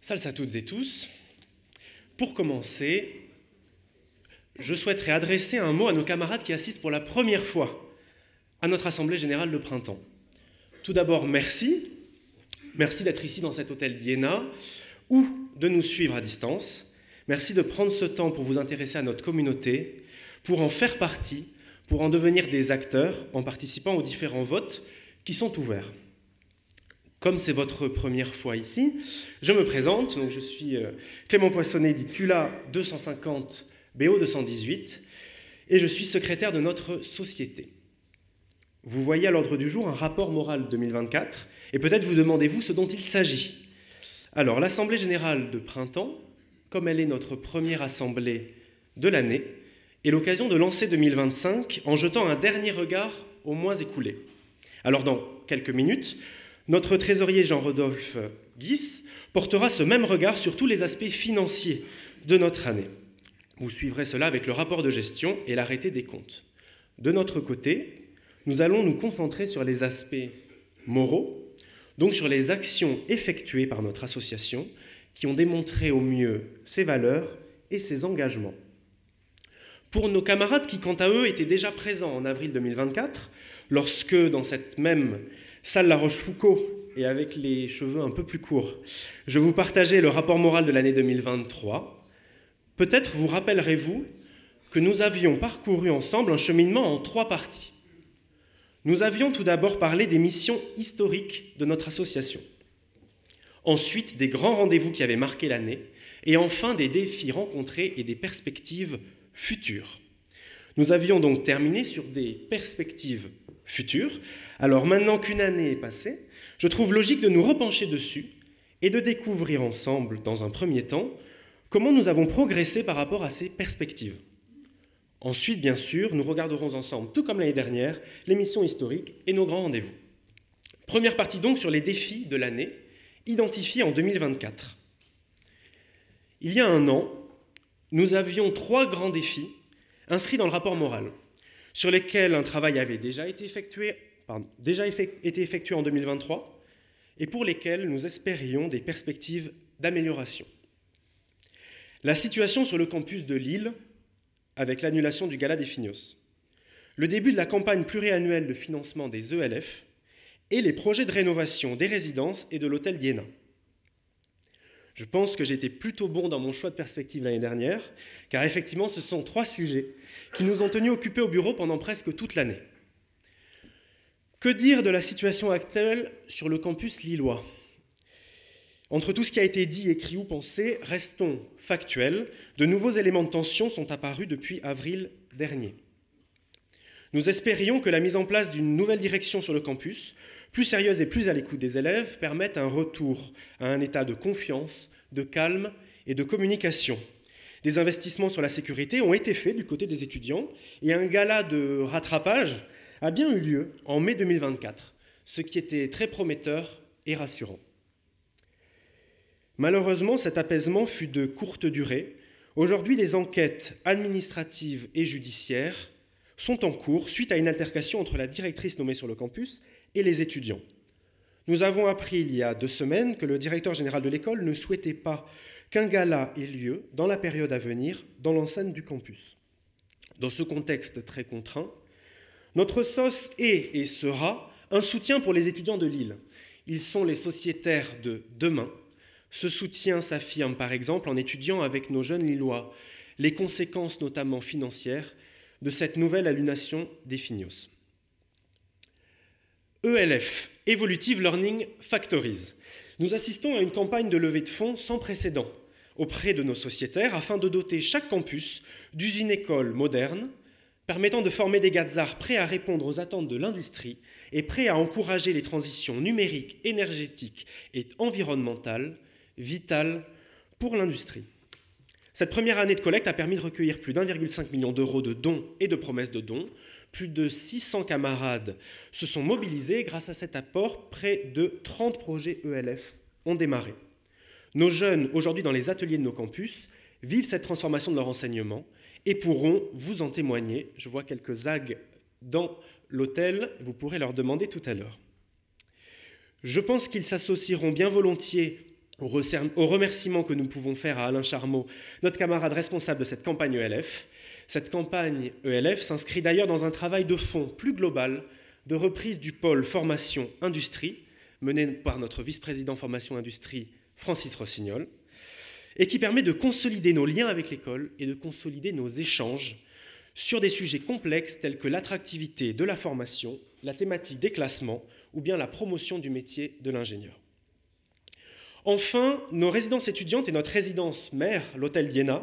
Salut à toutes et tous. Pour commencer, je souhaiterais adresser un mot à nos camarades qui assistent pour la première fois à notre Assemblée Générale de Printemps. Tout d'abord, merci. Merci d'être ici dans cet hôtel d'Iéna ou de nous suivre à distance. Merci de prendre ce temps pour vous intéresser à notre communauté, pour en faire partie, pour en devenir des acteurs en participant aux différents votes qui sont ouverts. Comme c'est votre première fois ici, je me présente. Donc je suis Clément Poissonnet, dit Tula 250 BO 218, et je suis secrétaire de notre société. Vous voyez à l'ordre du jour un rapport moral 2024, et peut-être vous demandez-vous ce dont il s'agit. Alors, l'Assemblée Générale de Printemps, comme elle est notre première assemblée de l'année, est l'occasion de lancer 2025 en jetant un dernier regard aux mois écoulés. Alors, dans quelques minutes, notre trésorier Jean-Rodolphe Guis portera ce même regard sur tous les aspects financiers de notre année. Vous suivrez cela avec le rapport de gestion et l'arrêté des comptes. De notre côté, nous allons nous concentrer sur les aspects moraux, donc sur les actions effectuées par notre association qui ont démontré au mieux ses valeurs et ses engagements. Pour nos camarades qui, quant à eux, étaient déjà présents en avril 2024, lorsque, dans cette même salle La Rochefoucauld, et avec les cheveux un peu plus courts, je vous partageais le rapport moral de l'année 2023, peut-être vous rappellerez-vous que nous avions parcouru ensemble un cheminement en 3 parties. Nous avions tout d'abord parlé des missions historiques de notre association, ensuite des grands rendez-vous qui avaient marqué l'année, et enfin des défis rencontrés et des perspectives futures. Nous avions donc terminé sur des perspectives futures. Alors maintenant qu'une année est passée, je trouve logique de nous repencher dessus et de découvrir ensemble, dans un premier temps, comment nous avons progressé par rapport à ces perspectives. Ensuite, bien sûr, nous regarderons ensemble, tout comme l'année dernière, les missions historiques et nos grands rendez-vous. Première partie donc sur les défis de l'année, identifiés en 2024. Il y a un an, nous avions 3 grands défis inscrits dans le rapport moral, sur lesquels un travail avait déjà été effectué en 2023 et pour lesquels nous espérions des perspectives d'amélioration. La situation sur le campus de Lille, avec l'annulation du gala des Fignos, le début de la campagne pluriannuelle de financement des ELF et les projets de rénovation des résidences et de l'hôtel d'Iéna. Je pense que j'étais plutôt bon dans mon choix de perspective l'année dernière, car effectivement, ce sont 3 sujets qui nous ont tenus occupés au bureau pendant presque toute l'année. Que dire de la situation actuelle sur le campus lillois ? Entre tout ce qui a été dit, écrit ou pensé, restons factuels, de nouveaux éléments de tension sont apparus depuis avril dernier. Nous espérions que la mise en place d'une nouvelle direction sur le campus, plus sérieuse et plus à l'écoute des élèves, permette un retour à un état de confiance, de calme et de communication. Des investissements sur la sécurité ont été faits du côté des étudiants et un gala de rattrapage a bien eu lieu en mai 2024, ce qui était très prometteur et rassurant. Malheureusement, cet apaisement fut de courte durée. Aujourd'hui, les enquêtes administratives et judiciaires sont en cours suite à une altercation entre la directrice nommée sur le campus et les étudiants. Nous avons appris il y a 2 semaines que le directeur général de l'école ne souhaitait pas qu'un gala ait lieu dans la période à venir dans l'enceinte du campus. Dans ce contexte très contraint, notre SOS est et sera un soutien pour les étudiants de Lille. Ils sont les sociétaires de demain. Ce soutien s'affirme par exemple en étudiant avec nos jeunes Lillois les conséquences notamment financières de cette nouvelle annulation des Fignos. ELF, Evolutive Learning Factories. Nous assistons à une campagne de levée de fonds sans précédent auprès de nos sociétaires afin de doter chaque campus d'usines-écoles modernes permettant de former des gazards prêts à répondre aux attentes de l'industrie et prêts à encourager les transitions numériques, énergétiques et environnementales vitales pour l'industrie. Cette première année de collecte a permis de recueillir plus d'1,5 million d'euros de dons et de promesses de dons. Plus de 600 camarades se sont mobilisés. Grâce à cet apport, près de 30 projets ELF ont démarré. Nos jeunes, aujourd'hui dans les ateliers de nos campus, vivent cette transformation de leur enseignement et pourront vous en témoigner. Je vois quelques zags dans l'hôtel, vous pourrez leur demander tout à l'heure. Je pense qu'ils s'associeront bien volontiers au remerciement que nous pouvons faire à Alain Charmeau, notre camarade responsable de cette campagne ELF. Cette campagne ELF s'inscrit d'ailleurs dans un travail de fond plus global de reprise du pôle formation-industrie, mené par notre vice-président formation-industrie, Francis Rossignol, et qui permet de consolider nos liens avec l'école et de consolider nos échanges sur des sujets complexes tels que l'attractivité de la formation, la thématique des classements ou bien la promotion du métier de l'ingénieur. Enfin, nos résidences étudiantes et notre résidence mère, l'hôtel d'Iéna.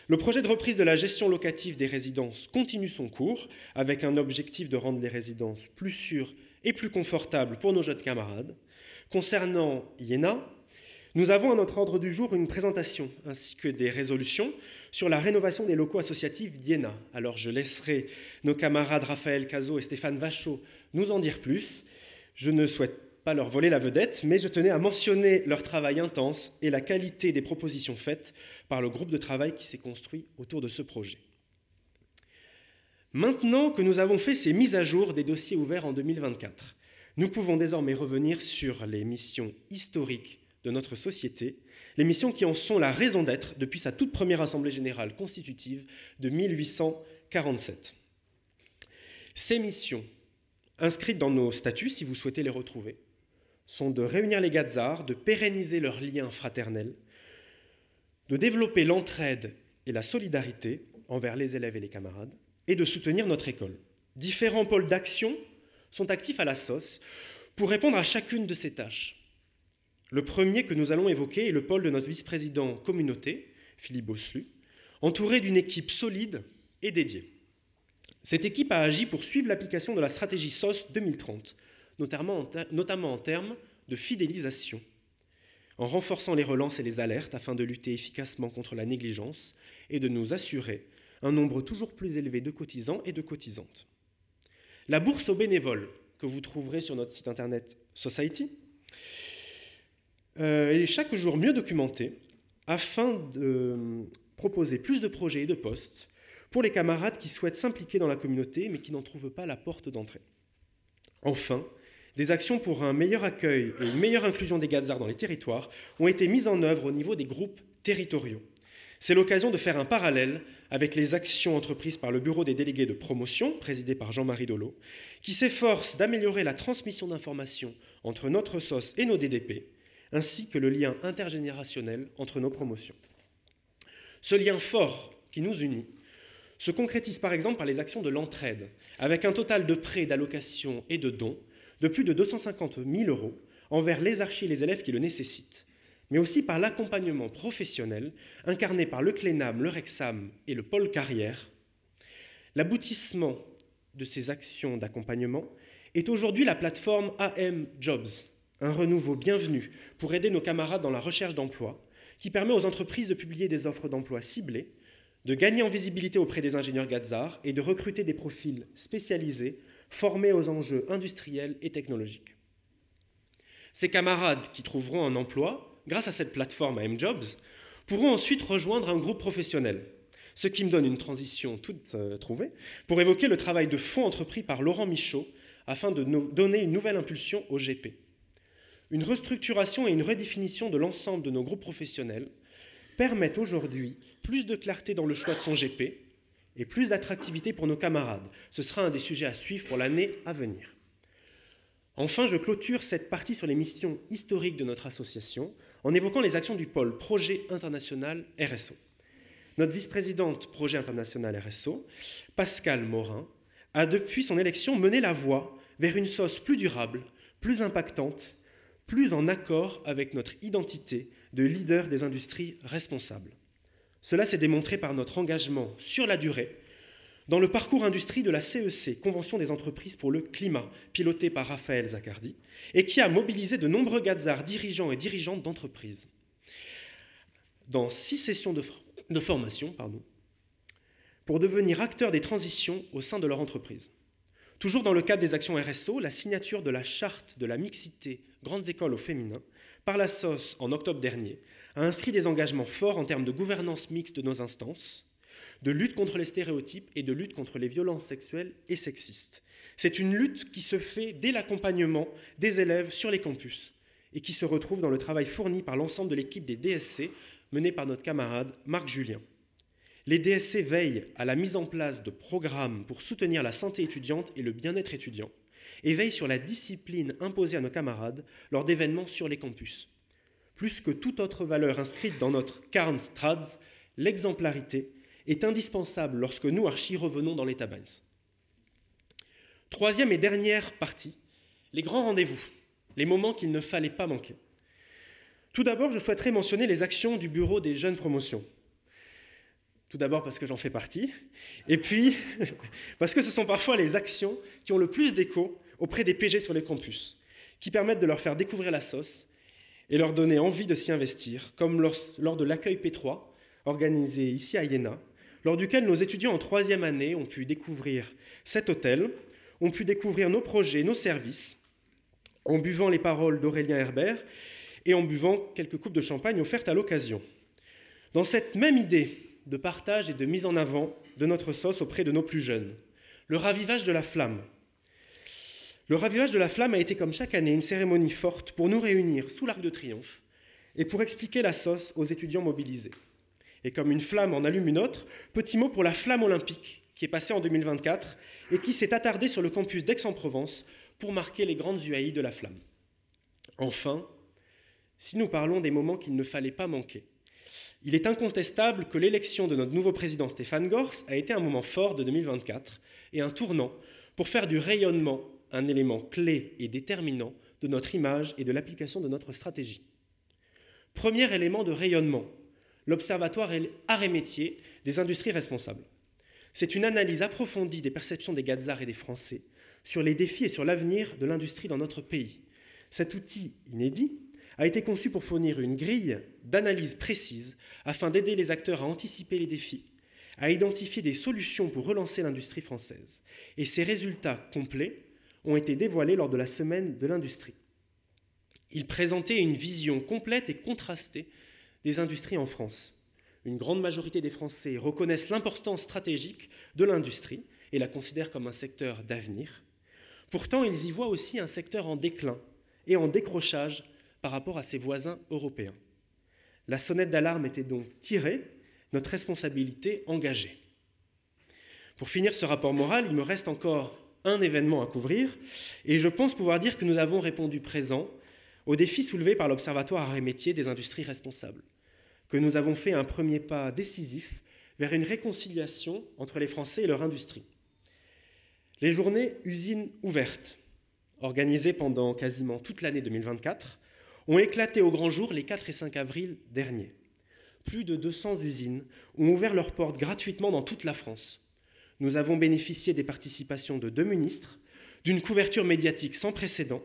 Le projet de reprise de la gestion locative des résidences continue son cours, avec un objectif de rendre les résidences plus sûres et plus confortables pour nos jeunes camarades. Concernant Iéna, nous avons à notre ordre du jour une présentation ainsi que des résolutions sur la rénovation des locaux associatifs d'Iéna. Alors je laisserai nos camarades Raphaël Cazot et Stéphane Vachot nous en dire plus. Je ne souhaite pas leur voler la vedette, mais je tenais à mentionner leur travail intense et la qualité des propositions faites par le groupe de travail qui s'est construit autour de ce projet. Maintenant que nous avons fait ces mises à jour des dossiers ouverts en 2024, nous pouvons désormais revenir sur les missions historiques de notre société, les missions qui en sont la raison d'être depuis sa toute première Assemblée générale constitutive de 1847. Ces missions, inscrites dans nos statuts, si vous souhaitez les retrouver, sont de réunir les Gazards, de pérenniser leurs liens fraternels, de développer l'entraide et la solidarité envers les élèves et les camarades, et de soutenir notre école. Différents pôles d'action sont actifs à la SOS pour répondre à chacune de ces tâches. Le premier que nous allons évoquer est le pôle de notre vice-président communauté, Philippe Bosselu, entouré d'une équipe solide et dédiée. Cette équipe a agi pour suivre l'application de la stratégie SOS 2030, notamment en termes de fidélisation, en renforçant les relances et les alertes afin de lutter efficacement contre la négligence et de nous assurer un nombre toujours plus élevé de cotisants et de cotisantes. La bourse aux bénévoles, que vous trouverez sur notre site internet Society, est chaque jour mieux documentée afin de proposer plus de projets et de postes pour les camarades qui souhaitent s'impliquer dans la communauté mais qui n'en trouvent pas la porte d'entrée. Enfin, des actions pour un meilleur accueil et une meilleure inclusion des Gazards dans les territoires ont été mises en œuvre au niveau des groupes territoriaux. C'est l'occasion de faire un parallèle avec les actions entreprises par le Bureau des délégués de promotion, présidé par Jean-Marie Dolot, qui s'efforce d'améliorer la transmission d'informations entre notre SOS et nos DDP, ainsi que le lien intergénérationnel entre nos promotions. Ce lien fort qui nous unit se concrétise par exemple par les actions de l'entraide, avec un total de prêts, d'allocations et de dons de plus de 250 000 € envers les archis et les élèves qui le nécessitent, mais aussi par l'accompagnement professionnel incarné par le CLENAM, le REXAM et le pôle carrière. L'aboutissement de ces actions d'accompagnement est aujourd'hui la plateforme AM Jobs, un renouveau bienvenu pour aider nos camarades dans la recherche d'emploi, qui permet aux entreprises de publier des offres d'emploi ciblées, de gagner en visibilité auprès des ingénieurs Gazards et de recruter des profils spécialisés formés aux enjeux industriels et technologiques. Ces camarades qui trouveront un emploi, grâce à cette plateforme AMJobs, pourront ensuite rejoindre un groupe professionnel, ce qui me donne une transition toute trouvée pour évoquer le travail de fond entrepris par Laurent Michaud afin de donner une nouvelle impulsion au GP. Une restructuration et une redéfinition de l'ensemble de nos groupes professionnels permettent aujourd'hui plus de clarté dans le choix de son GP et plus d'attractivité pour nos camarades. Ce sera un des sujets à suivre pour l'année à venir. Enfin, je clôture cette partie sur les missions historiques de notre association en évoquant les actions du pôle Projet International RSO. Notre vice-présidente Projet International RSO, Pascale Morin, a depuis son élection mené la voie vers une SOS plus durable, plus impactante, plus en accord avec notre identité de leader des industries responsables. Cela s'est démontré par notre engagement sur la durée dans le parcours industrie de la CEC, Convention des entreprises pour le climat, pilotée par Raphaël Zaccardi, et qui a mobilisé de nombreux Gazards, dirigeants et dirigeantes d'entreprises dans 6 sessions de formation pour devenir acteurs des transitions au sein de leur entreprise. Toujours dans le cadre des actions RSO, la signature de la charte de la mixité grandes écoles au féminin par la SOS en octobre dernier a inscrit des engagements forts en termes de gouvernance mixte de nos instances, de lutte contre les stéréotypes et de lutte contre les violences sexuelles et sexistes. C'est une lutte qui se fait dès l'accompagnement des élèves sur les campus et qui se retrouve dans le travail fourni par l'ensemble de l'équipe des DSC menée par notre camarade Marc Julien. Les DSC veillent à la mise en place de programmes pour soutenir la santé étudiante et le bien-être étudiant, et veillent sur la discipline imposée à nos camarades lors d'événements sur les campus. Plus que toute autre valeur inscrite dans notre Carn Strads, l'exemplarité est indispensable lorsque nous, archi, revenons dans l'État Bains. Troisième et dernière partie, les grands rendez-vous, les moments qu'il ne fallait pas manquer. Tout d'abord, je souhaiterais mentionner les actions du Bureau des jeunes promotions. Tout d'abord parce que j'en fais partie, et puis parce que ce sont parfois les actions qui ont le plus d'écho auprès des PG sur les campus, qui permettent de leur faire découvrir la sauce et leur donner envie de s'y investir, comme lors de l'accueil P3, organisé ici à Iéna, lors duquel nos étudiants en 3e année ont pu découvrir cet hôtel, ont pu découvrir nos projets, nos services, en buvant les paroles d'Aurélien Herbert et en buvant quelques coupes de champagne offertes à l'occasion. Dans cette même idée de partage et de mise en avant de notre sauce auprès de nos plus jeunes, le ravivage de la flamme. Le ravivage de la flamme a été, comme chaque année, une cérémonie forte pour nous réunir sous l'Arc de Triomphe et pour expliquer la sauce aux étudiants mobilisés. Et comme une flamme en allume une autre, petit mot pour la flamme olympique qui est passée en 2024 et qui s'est attardée sur le campus d'Aix-en-Provence pour marquer les grandes UAI de la flamme. Enfin, si nous parlons des moments qu'il ne fallait pas manquer, il est incontestable que l'élection de notre nouveau président Stéphane Gors a été un moment fort de 2024 et un tournant pour faire du rayonnement un élément clé et déterminant de notre image et de l'application de notre stratégie. Premier élément de rayonnement, l'Observatoire Arts et Métiers des industries responsables. C'est une analyse approfondie des perceptions des Gazards et des Français sur les défis et sur l'avenir de l'industrie dans notre pays. Cet outil inédit a été conçu pour fournir une grille d'analyse précise afin d'aider les acteurs à anticiper les défis, à identifier des solutions pour relancer l'industrie française. Et ces résultats complets ont été dévoilés lors de la semaine de l'industrie. Ils présentaient une vision complète et contrastée des industries en France. Une grande majorité des Français reconnaissent l'importance stratégique de l'industrie et la considèrent comme un secteur d'avenir. Pourtant, ils y voient aussi un secteur en déclin et en décrochage par rapport à ses voisins européens. La sonnette d'alarme était donc tirée, notre responsabilité engagée. Pour finir ce rapport moral, il me reste encore un événement à couvrir, et je pense pouvoir dire que nous avons répondu présent aux défis soulevés par l'Observatoire Arts et Métiers des industries responsables, que nous avons fait un premier pas décisif vers une réconciliation entre les Français et leur industrie. Les journées usines ouvertes, organisées pendant quasiment toute l'année 2024, ont éclaté au grand jour les 4 et 5 avril derniers. Plus de 200 usines ont ouvert leurs portes gratuitement dans toute la France. Nous avons bénéficié des participations de 2 ministres, d'une couverture médiatique sans précédent.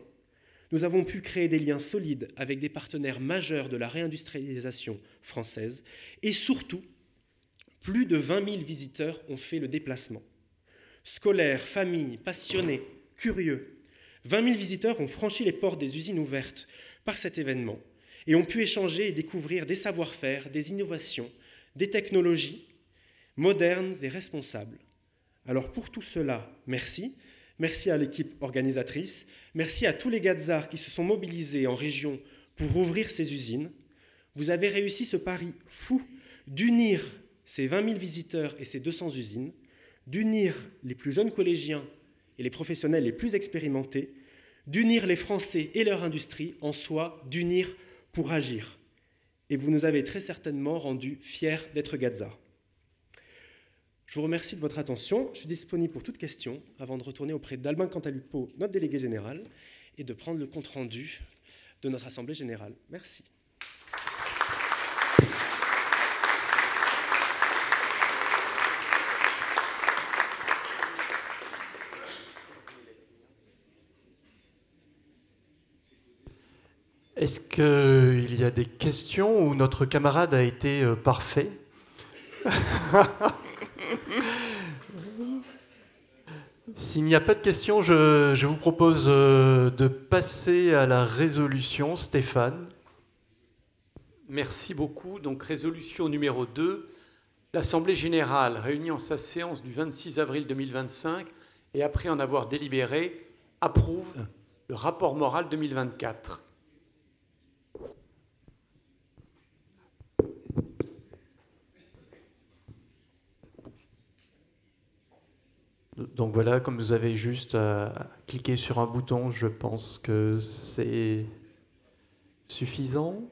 Nous avons pu créer des liens solides avec des partenaires majeurs de la réindustrialisation française et surtout, plus de 20 000 visiteurs ont fait le déplacement. Scolaires, familles, passionnés, curieux, 20 000 visiteurs ont franchi les portes des usines ouvertes par cet événement et ont pu échanger et découvrir des savoir-faire, des innovations, des technologies modernes et responsables. Alors pour tout cela, merci. Merci à l'équipe organisatrice. Merci à tous les Gazards qui se sont mobilisés en région pour ouvrir ces usines. Vous avez réussi ce pari fou d'unir ces 20 000 visiteurs et ces 200 usines, d'unir les plus jeunes collégiens et les professionnels les plus expérimentés, d'unir les Français et leur industrie, en soi, d'unir pour agir. Et vous nous avez très certainement rendus fiers d'être Gazards. Je vous remercie de votre attention. Je suis disponible pour toute question avant de retourner auprès d'Albin Cantalupo, notre délégué général, et de prendre le compte-rendu de notre Assemblée générale. Merci. Est-ce qu'il y a des questions où notre camarade a été parfait? S'il n'y a pas de questions, je vous propose de passer à la résolution. Stéphane. Merci beaucoup. Donc, résolution numéro 2. L'Assemblée générale, réunie en sa séance du 26 avril 2025, et après en avoir délibéré, approuve le rapport moral 2024. Donc voilà, comme vous avez juste à cliquer sur un bouton, je pense que c'est suffisant.